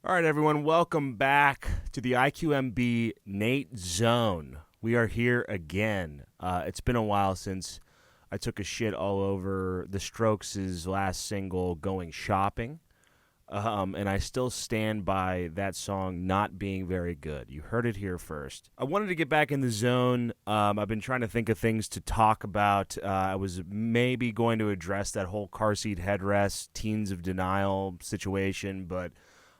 All right, everyone, welcome back to the IQMB Nate Zone. We are here again. It's been a while since I took a shit all over the Strokes' last single, Going Shopping, and I still stand by that song not being very good. You heard it here first. I wanted to get back in the zone. I've been trying to think of things to talk about. I was maybe going to address that whole car seat headrest, Teens of Denial situation, but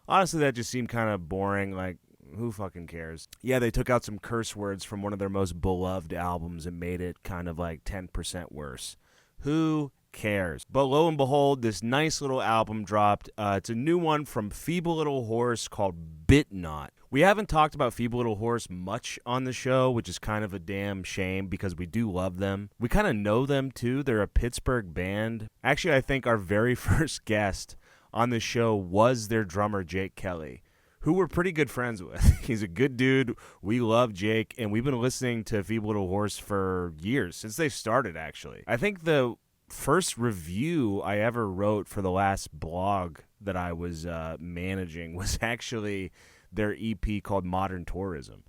honestly, that just seemed kind of boring. Like, who fucking cares? Yeah, they took out some curse words from one of their most beloved albums and made it kind of like 10% worse. Who cares? But lo and behold, this nice little album dropped. It's a new one from Feeble Little Horse called Bitknot. We haven't talked about Feeble Little Horse much on the show, which is kind of a damn shame because we do love them. We kind of know them too. They're a Pittsburgh band. Actually, I think our very first guest on the show was their drummer, Jake Kelly, who we're pretty good friends with. He's a good dude. We love Jake, and we've been listening to Feeble Little Horse for years, since they started, actually. I think the first review I ever wrote for the last blog that I was managing was actually their EP called Modern Tourism.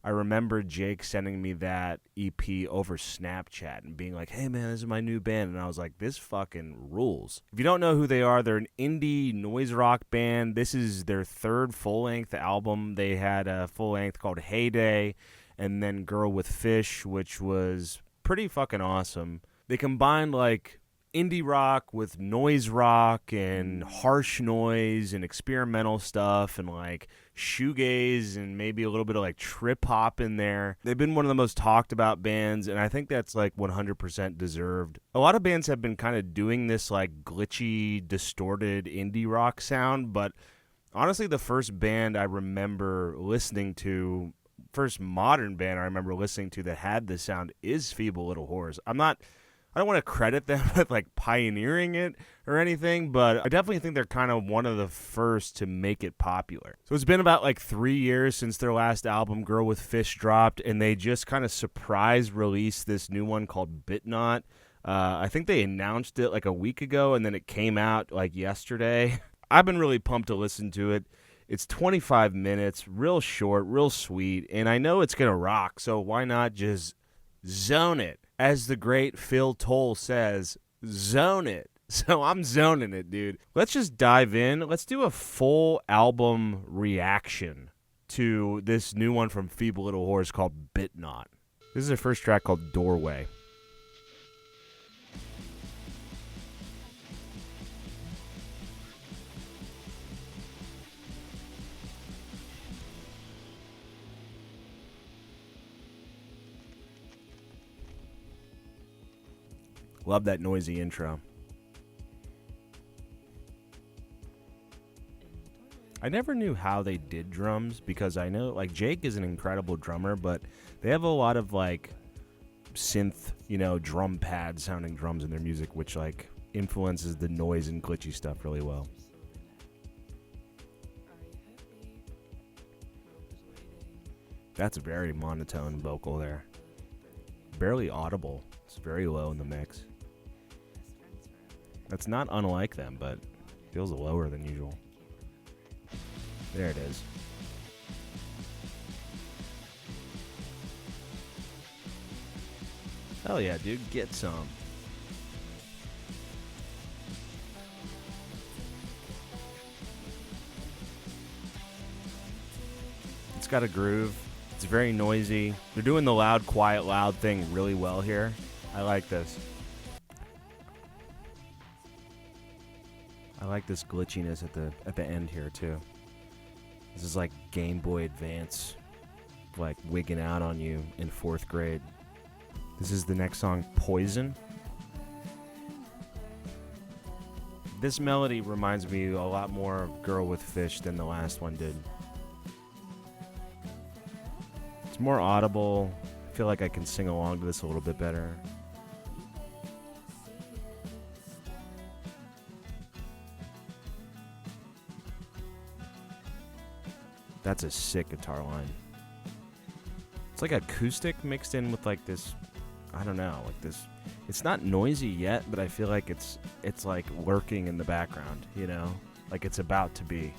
I remember Jake sending me that EP over Snapchat and being like, hey, man, this is my new band. And I was like, this fucking rules. If you don't know who they are, they're an indie noise rock band. This is their third full-length album. They had a full-length called Heyday and then Girl with Fish, which was pretty fucking awesome. They combined, like, indie rock with noise rock and harsh noise and experimental stuff and like shoegaze and maybe a little bit of like trip hop in there. They've been one of the most talked about bands, and I think that's like 100% deserved. A lot of bands have been kind of doing this like glitchy, distorted indie rock sound, but honestly the first band I remember listening to, first modern band I remember listening to that had this sound is Feeble Little Horse. I don't want to credit them with like pioneering it or anything, but I definitely think they're kind of one of the first to make it popular. So it's been about like 3 years since their last album, Girl with Fish, dropped, and they just kind of surprise released this new one called Bitknot. I think they announced it like a week ago, and then it came out like yesterday. I've been really pumped to listen to it. It's 25 minutes, real short, real sweet, and I know it's going to rock, so why not just zone it? As the great Phil Toll says, zone it. So I'm zoning it, dude. Let's just dive in. Let's do a full album reaction to this new one from Feeble Little Horse called Bitknot. This is their first track called Doorway. Love that noisy intro. I never knew how they did drums because I know like Jake is an incredible drummer, but they have a lot of like synth, drum pad sounding drums in their music, which like influences the noise and glitchy stuff really well. That's a very monotone vocal there. Barely audible. It's very low in the mix. That's not unlike them, but feels lower than usual. There it is. Hell yeah, dude, get some. It's got a groove. It's very noisy. They're doing the loud, quiet, loud thing really well here. I like this. I like this glitchiness at the end here too. This is like Game Boy Advance, like wigging out on you in 4th grade. This is the next song, Poison. This melody reminds me a lot more of Girl with Fish than the last one did. It's more audible. I feel like I can sing along to this a little bit better. That's a sick guitar line. It's like acoustic mixed in with like this, I don't know, like this. It's not noisy yet, but I feel like it's like lurking in the background, you know? Like it's about to be.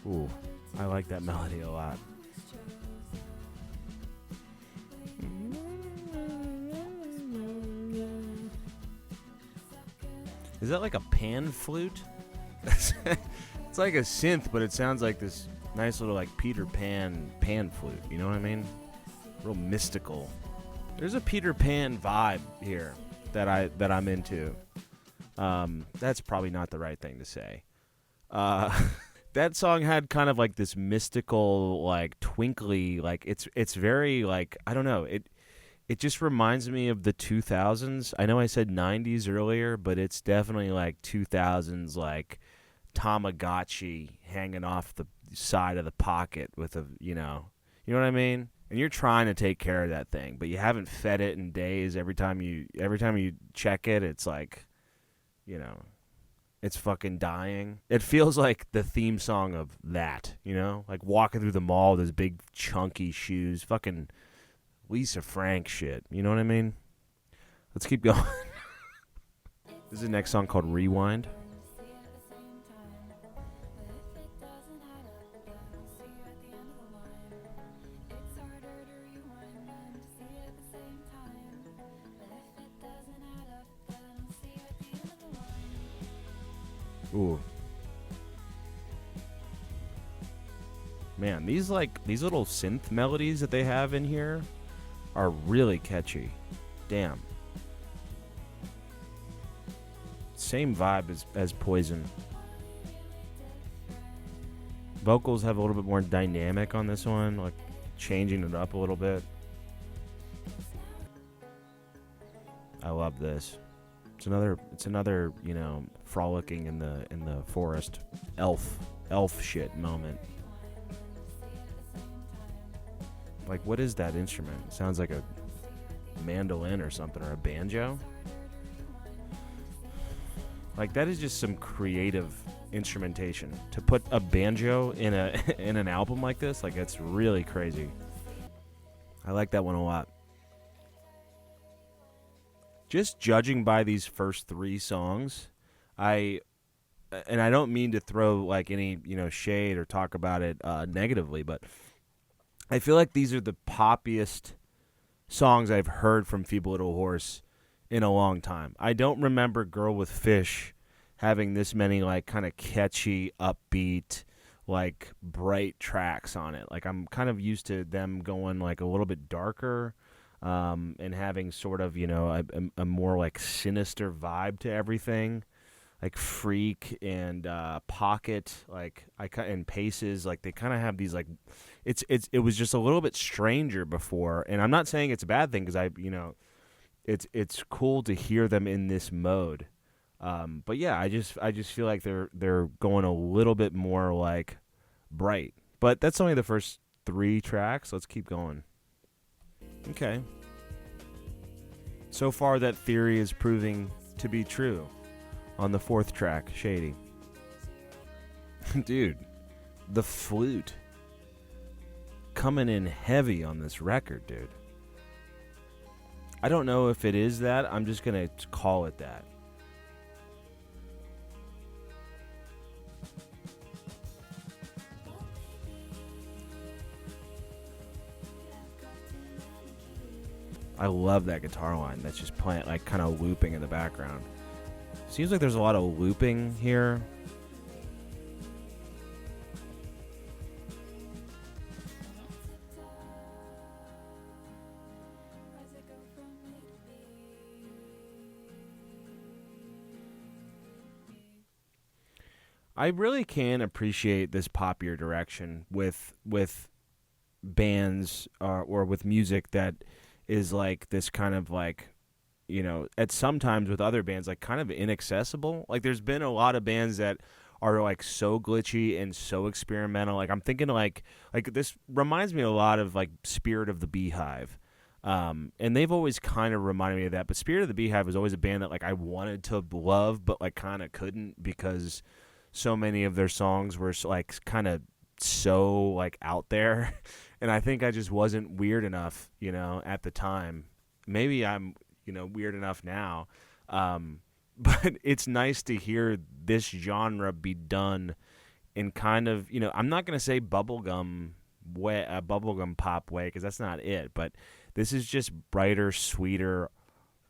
Ooh, I like that melody a lot. Is that like a pan flute? It's like a synth, but it sounds like this nice little like Peter Pan flute. You know what I mean? Real mystical. There's a Peter Pan vibe here that I'm into. That's probably not the right thing to say. That song had kind of like this mystical, like twinkly, like it's very like, I don't know, it just reminds me of the 2000s. I know I said 90s earlier, but it's definitely like 2000s, like Tamagotchi hanging off the side of the pocket with a, you know what I mean? And you're trying to take care of that thing, but you haven't fed it in days. Every time you check it, it's like, you know, it's fucking dying. It feels like the theme song of that, you know? Like walking through the mall with those big chunky shoes. Fucking Lisa Frank shit. You know what I mean? Let's keep going. This is the next song called Rewind. Ooh. Man, these little synth melodies that they have in here are really catchy. Damn. Same vibe as Poison. Vocals have a little bit more dynamic on this one, like changing it up a little bit. I love this. It's another, you know, frolicking in the forest elf shit moment. Like, what is that instrument? It sounds like a mandolin or something, or a banjo. Like, that is just some creative instrumentation. To put a banjo in an album like this, like, it's really crazy. I like that one a lot. Just judging by these first three songs, and I don't mean to throw like any, you know, shade or talk about it negatively, but I feel like these are the poppiest songs I've heard from Feeble Little Horse in a long time. I don't remember Girl with Fish having this many like kind of catchy, upbeat, like bright tracks on it. Like I'm kind of used to them going like a little bit darker. And having sort of, you know, a more like sinister vibe to everything, like Freak and Pocket, like and Paces, like they kind of have these like, it was just a little bit stranger before, and I'm not saying it's a bad thing because it's cool to hear them in this mode, but yeah, I just feel like they're going a little bit more like bright, but that's only the first three tracks. Let's keep going. Okay. So far, that theory is proving to be true. On the fourth track, Shady. Dude, the flute coming in heavy on this record, dude. I don't know if it is that. I'm just going to call it that. I love that guitar line that's just playing, like kind of looping in the background. Seems like there's a lot of looping here. I really can appreciate this poppier direction with bands or with music that is like this kind of like, you know, at sometimes with other bands like kind of inaccessible. Like there's been a lot of bands that are like so glitchy and so experimental. Like I'm thinking like this reminds me a lot of like Spirit of the Beehive. And they've always kind of reminded me of that. But Spirit of the Beehive was always a band that like I wanted to love but like kind of couldn't because so many of their songs were like kind of so like out there. And I think I just wasn't weird enough, you know, at the time. Maybe I'm, you know, weird enough now. But it's nice to hear this genre be done in kind of, I'm not going to say bubblegum way, bubblegum pop way, because that's not it, but this is just brighter, sweeter,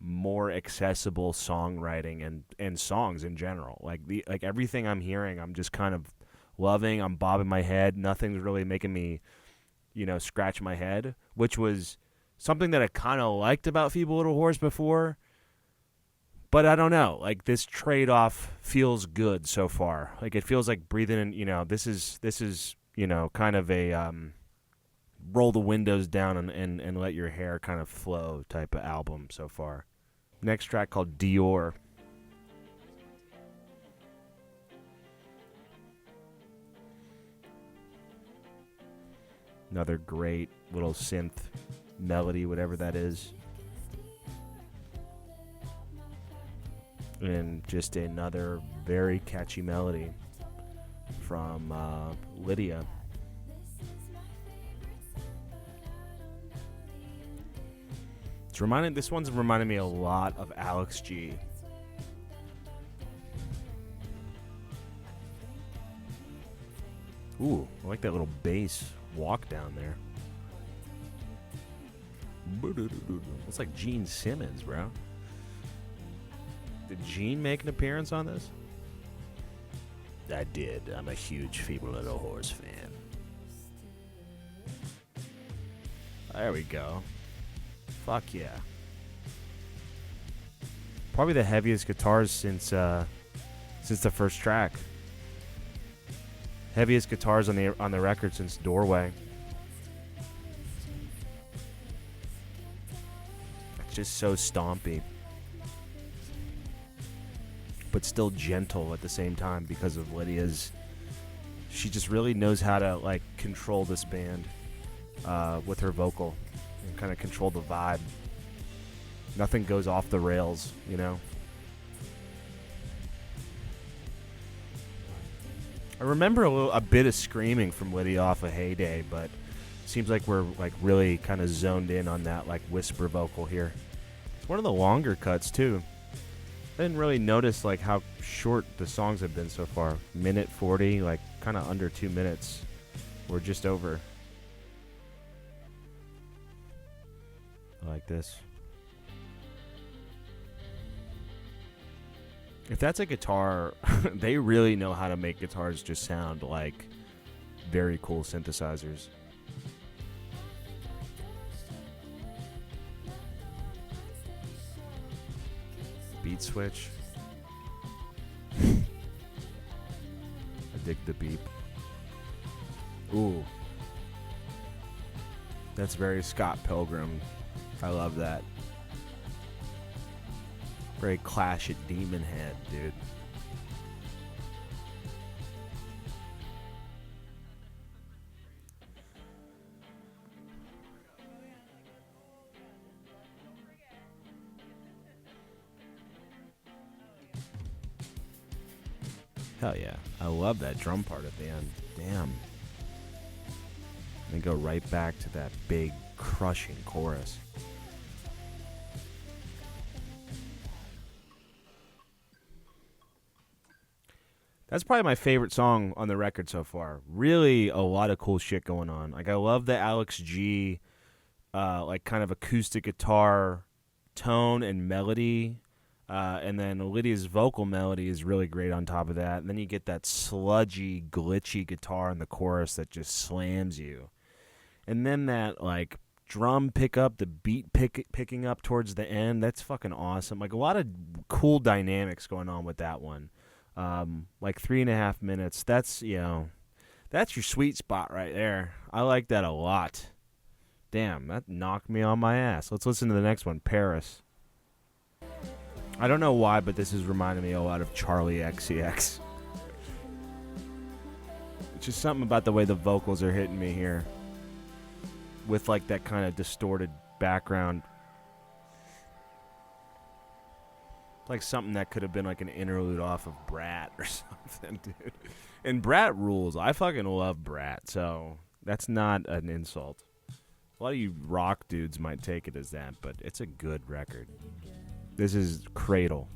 more accessible songwriting and songs in general. Like everything I'm hearing, I'm just kind of loving. I'm bobbing my head. Nothing's really making me, scratch my head, which was something that I kind of liked about Feeble Little Horse before. But I don't know. Like, this trade-off feels good so far. Like, it feels like breathing in, this is kind of a roll the windows down and let your hair kind of flow type of album so far. Next track called Dior. Another great little synth melody, whatever that is. And just another very catchy melody from Lydia. This one's reminding me a lot of Alex G. Ooh, I like that little bass walk down there. It's like Gene Simmons, bro. Did Gene make an appearance on this? I did. I'm a huge Feeble Little Horse fan. There we go. Fuck yeah. Probably the heaviest guitars since the first track. Heaviest guitars on the record since Doorway. It's just so stompy, but still gentle at the same time because of Lydia's. She just really knows how to control this band with her vocal and kind of control the vibe. Nothing goes off the rails, I remember a bit of screaming from Lydia off of Heyday, but it seems like we're really kind of zoned in on that whisper vocal here. It's one of the longer cuts too. I didn't really notice how short the songs have been so far. Minute 40, kind of under 2 minutes. We're just over. I like this. If that's a guitar, they really know how to make guitars just sound like very cool synthesizers. Beat switch. I dig the beep. Ooh. That's very Scott Pilgrim. I love that. Very Clash at Demon Head, dude. Hell yeah. I love that drum part at the end. Damn. And go right back to that big crushing chorus. That's probably my favorite song on the record so far. Really a lot of cool shit going on. I love the Alex G kind of acoustic guitar tone and melody. And then Lydia's vocal melody is really great on top of that. And then you get that sludgy, glitchy guitar in the chorus that just slams you. And then that drum pickup, the beat picking up towards the end. That's fucking awesome. A lot of cool dynamics going on with that one. 3.5 minutes. That's your sweet spot right there. I like that a lot. Damn, that knocked me on my ass. Let's listen to the next one, Paris. I don't know why, but this is reminding me a lot of Charlie XCX. It's just something about the way the vocals are hitting me here. With that kind of distorted background. Like something that could have been an interlude off of Brat or something, dude. And Brat rules. I fucking love Brat, so that's not an insult. A lot of you rock dudes might take it as that, but it's a good record. This is Cradle.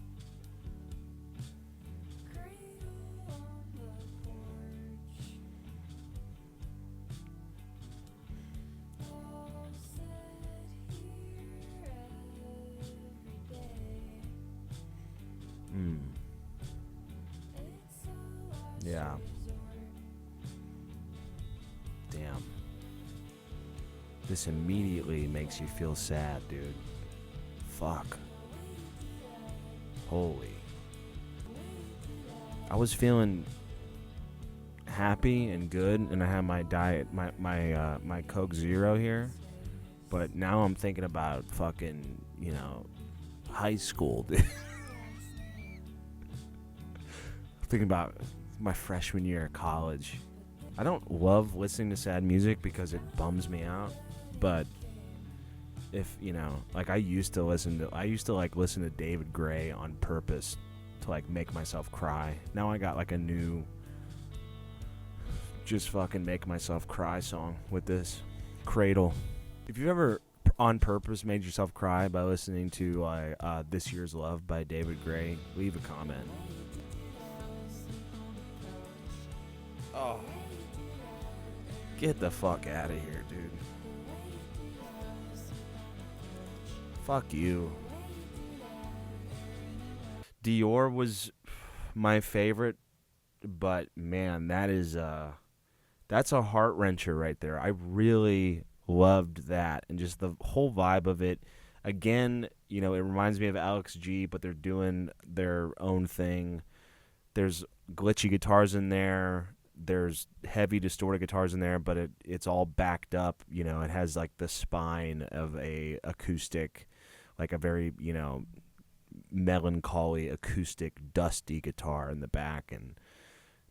Yeah. Damn. This immediately makes you feel sad, dude. Fuck. Holy. I was feeling happy and good, and I had my diet, my Coke Zero here, but now I'm thinking about fucking, high school, dude. Thinking about my freshman year of college. I don't love listening to sad music because it bums me out, but if, I used to listen to David Gray on purpose to, make myself cry. Now I got, a new just fucking make myself cry song with this Cradle. If you've ever on purpose made yourself cry by listening to, This Year's Love by David Gray, leave a comment. Oh. Get the fuck out of here, dude. Fuck you. Dior was my favorite, but man, that's a heart-wrencher right there. I really loved that, and just the whole vibe of it. Again, it reminds me of Alex G, but they're doing their own thing. There's glitchy guitars in there. There's heavy distorted guitars in there, but it's all backed up. It has the spine of a acoustic, a very, melancholy acoustic dusty guitar in the back. And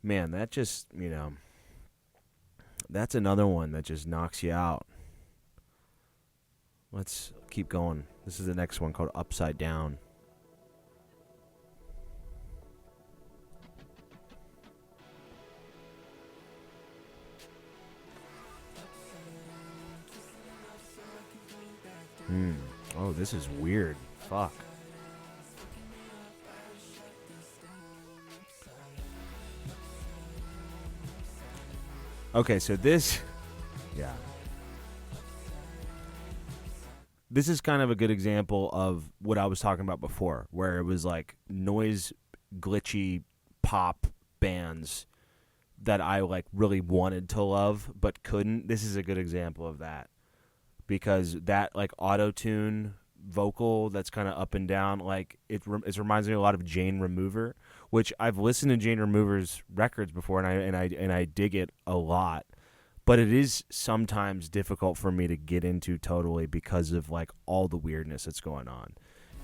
man, that just, that's another one that just knocks you out. Let's keep going. This is the next one called Upside Down. Oh, this is weird. Fuck. Okay, so this... Yeah. This is kind of a good example of what I was talking about before, where it was noise, glitchy pop bands that I really wanted to love but couldn't. This is a good example of that. Because that auto-tune vocal that's kind of up and down, it reminds me a lot of Jane Remover, which I've listened to Jane Remover's records before, and I dig it a lot, but it is sometimes difficult for me to get into totally because of all the weirdness that's going on,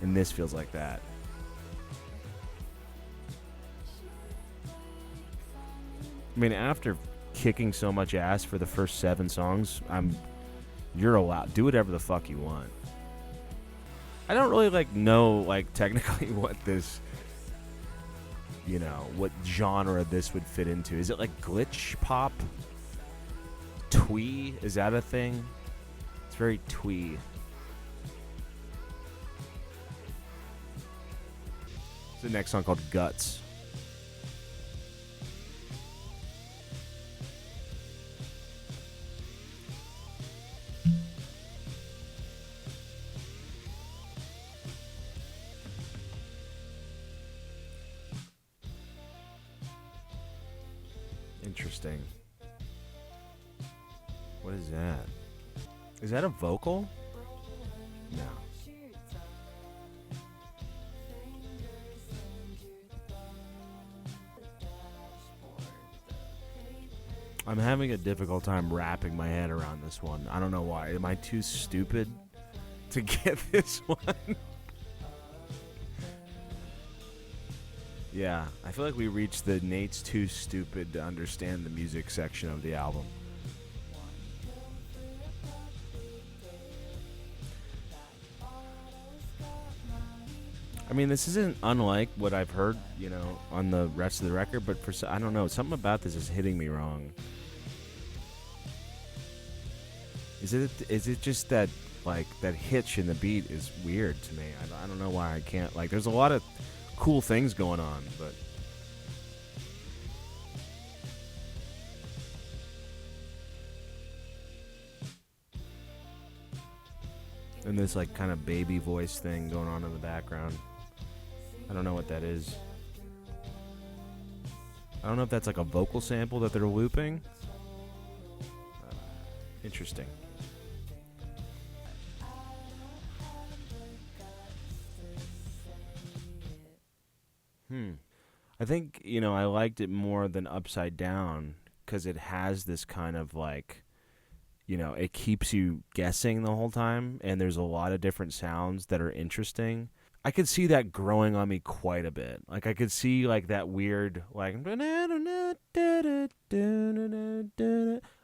and this feels like that. I mean, after kicking so much ass for the first 7 songs, you're allowed. Do whatever the fuck you want. I don't really know technically what this, what genre this would fit into. Is it glitch pop? Twee? Is that a thing? It's very twee. It's the next song called Guts. Interesting. What is that? Is that a vocal? No. I'm having a difficult time wrapping my head around this one. I don't know why. Am I too stupid to get this one? Yeah, I feel like we reached the Nate's too stupid to understand the music section of the album. I mean, this isn't unlike what I've heard, on the rest of the record, but I don't know, something about this is hitting me wrong. Is it just that, that hitch in the beat is weird to me? I don't know why I can't, there's a lot of cool things going on, but and this kind of baby voice thing going on in the background. I don't know what that is. I don't know if that's like a vocal sample that they're looping. Interesting. I think, I liked it more than Upside Down because it has this kind of like, it keeps you guessing the whole time, and there's a lot of different sounds that are interesting. I could see that growing on me quite a bit. Like, I could see, like, that weird, like,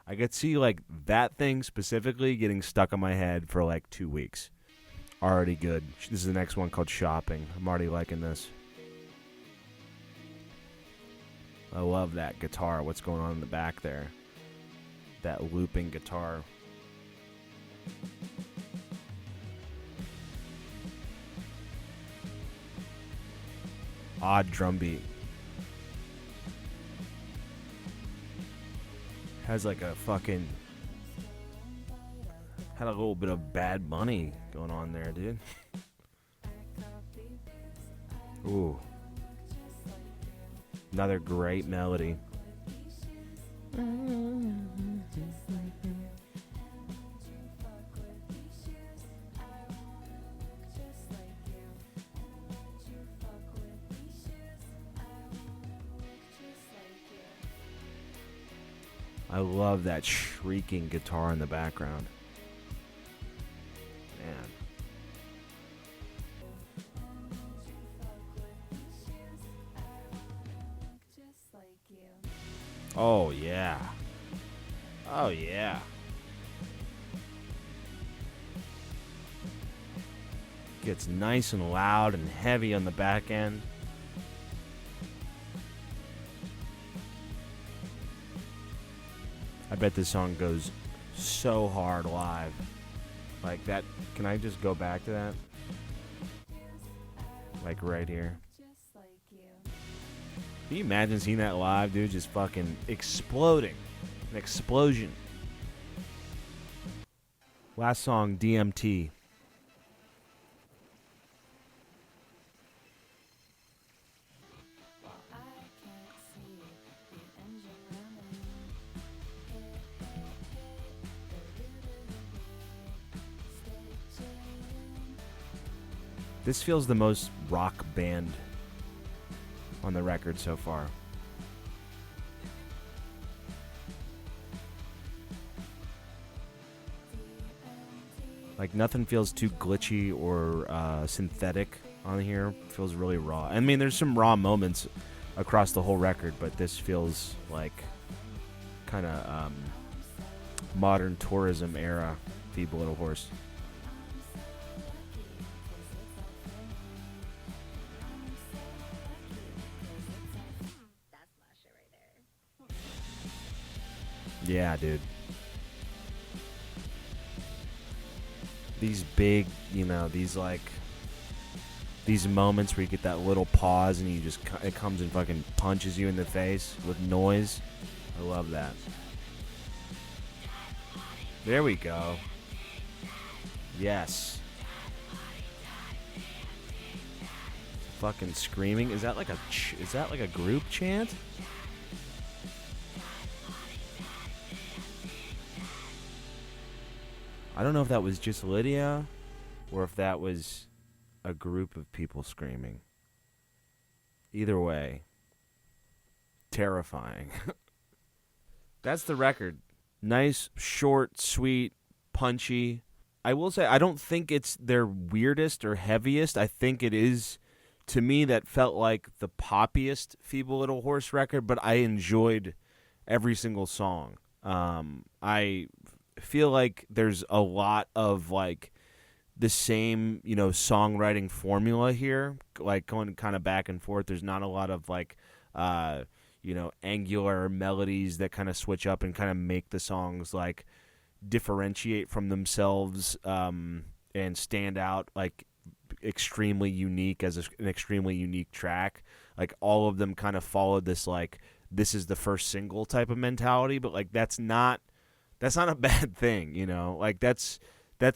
I could see, like, that thing specifically getting stuck in my head for, like, 2 weeks. Already good. This is the next one called Shopping. I'm already liking this. I love that guitar. What's going on in the back there? That looping guitar. Odd drum beat. Has like a fucking... Had a little bit of Bad Bunny going on there, dude. Ooh. Another great melody. I love that shrieking guitar in the background. Man. Oh, yeah. Oh, yeah. Gets nice and loud and heavy on the back end. I bet this song goes so hard live. Like that. Can I just go back to that? Like right here. Can you imagine seeing that live, dude? Just fucking exploding. An explosion. Last song, DMT. This feels the most rock band on the record so far. Like nothing feels too glitchy or synthetic on here. Feels really raw. I mean, there's some raw moments across the whole record, but this feels like kind of modern tourism era Feeble Little Horse. Yeah, dude. These big, these moments where you get that little pause and it comes and fucking punches you in the face with noise. I love that. There we go. Yes. Fucking screaming. Is that like a group chant? I don't know if that was just Lydia or if that was a group of people screaming. Either way, terrifying. That's the record. Nice, short, sweet, punchy. I will say I don't think it's their weirdest or heaviest. I think it is, to me, that felt like the poppiest Feeble Little Horse record, but I enjoyed every single song. I feel like there's a lot of like the same, songwriting formula here, like going kind of back and forth. There's not a lot of like, angular melodies that kind of switch up and kind of make the songs like differentiate from themselves and stand out like extremely unique as an extremely unique track. Like all of them kind of followed this like this is the first single type of mentality, but like that's not a bad thing, Like that's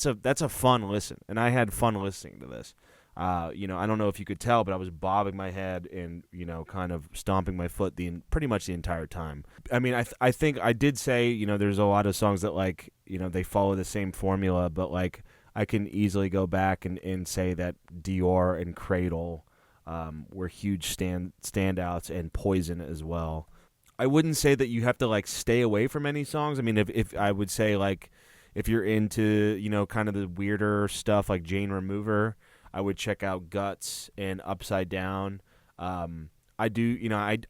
a fun listen, and I had fun listening to this. I don't know if you could tell, but I was bobbing my head and, kind of stomping my foot pretty much the entire time. I mean, I think I did say, there's a lot of songs that, like, they follow the same formula, but, like, I can easily go back and say that Dior and Cradle were huge standouts, and Poison as well. I wouldn't say that you have to, like, stay away from any songs. I mean, if I would say, like, if you're into, kind of the weirder stuff like Jane Remover, I would check out Guts and Upside Down. I do,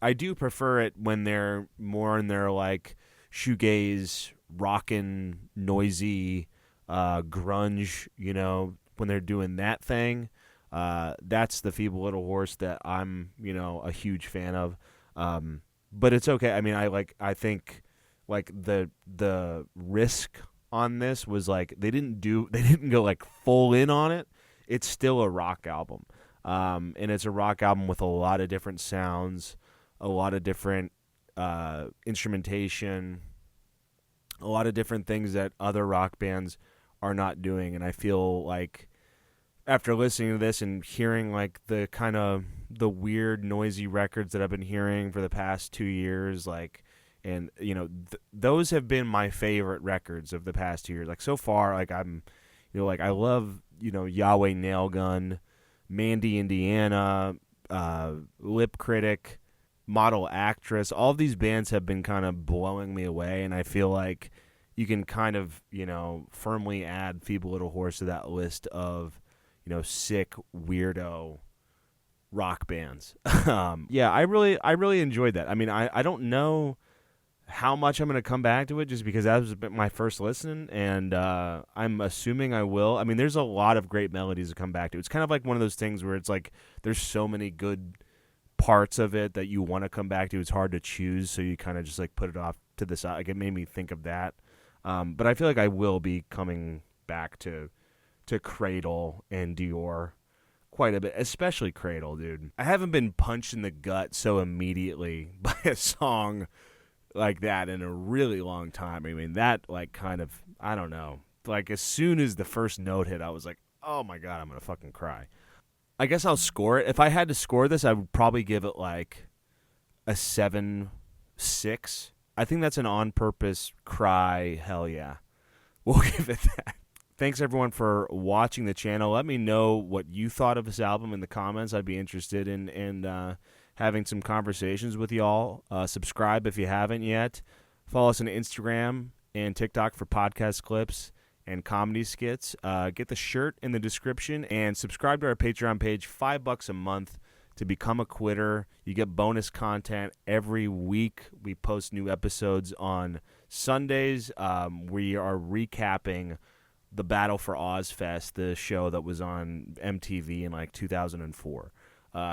I do prefer it when they're more in their, like, shoegaze, rockin', noisy, grunge, when they're doing that thing. That's the Feeble Little Horse that I'm, a huge fan of. But it's okay. I mean, I think, like, the risk on this was, like, they didn't go, like, full in on it. It's still a rock album. And it's a rock album with a lot of different sounds, a lot of different instrumentation, a lot of different things that other rock bands are not doing. And I feel like after listening to this and hearing, like, the kind of the weird noisy records that I've been hearing for the past 2 years, like, and those have been my favorite records of the past 2 years. Like, so far, like, I'm, like, I love, Yahweh Nailgun, Mandy Indiana, Lip Critic, Model Actress. All of these bands have been kind of blowing me away, and I feel like you can kind of, firmly add Feeble Little Horse to that list of, sick, weirdo rock bands. Yeah, I really enjoyed that. I mean, I don't know how much I'm going to come back to it just because that was my first listen, and I'm assuming I will. I mean, there's a lot of great melodies to come back to. It's kind of like one of those things where it's like there's so many good parts of it that you want to come back to. It's hard to choose, so you kind of just, like, put it off to the side. Like, it made me think of that. But I feel like I will be coming back to Cradle and Dior quite a bit, especially Cradle, dude. I haven't been punched in the gut so immediately by a song like that in a really long time. I mean, that, like, kind of, I don't know. Like, as soon as the first note hit, I was like, oh my God, I'm going to fucking cry. I guess I'll score it. If I had to score this, I would probably give it, like, a 7-6. I think that's an on-purpose cry, hell yeah. We'll give it that. Thanks, everyone, for watching the channel. Let me know what you thought of this album in the comments. I'd be interested in having some conversations with y'all. Subscribe if you haven't yet. Follow us on Instagram and TikTok for podcast clips and comedy skits. Get the shirt in the description and subscribe to our Patreon page. $5 a month to become a quitter. You get bonus content every week. We post new episodes on Sundays. We are recapping the Battle for Ozfest, the show that was on MTV in, like, 2004.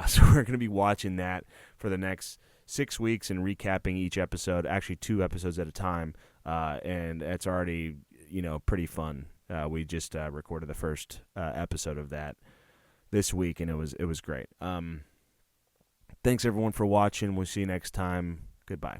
So we're going to be watching that for the next 6 weeks and recapping each episode, actually 2 episodes at a time. And it's already, pretty fun. We just recorded the first episode of that this week, and it was great. Thanks, everyone, for watching. We'll see you next time. Goodbye.